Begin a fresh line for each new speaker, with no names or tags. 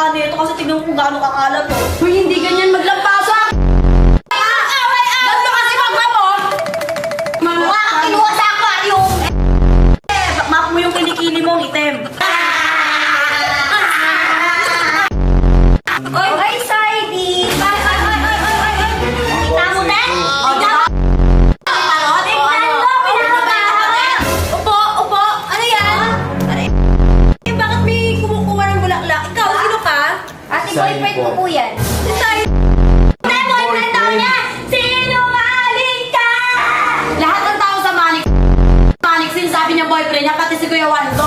mukha nito kasi tignan mo kung gaano kakalat to.
Uy, hindi ganyan maglampasan! Ganto kasi magwa mo!
Mukha kang kinuha sa aquarium! Map mo yung kilikili mong item.
Oy, Saidi!
Kita mo, Ten?
Upo! Ano yan? Eh, bakit may kumukuha ng bulaklak? Ikaw, sino ka?
Ate, boyfriend ko po yan.
Boyfriend daw niya! Sinungaling ka!
Lahat ng tao sa Manik sinasabi niya boyfriend niya, pati si Kuya Wando.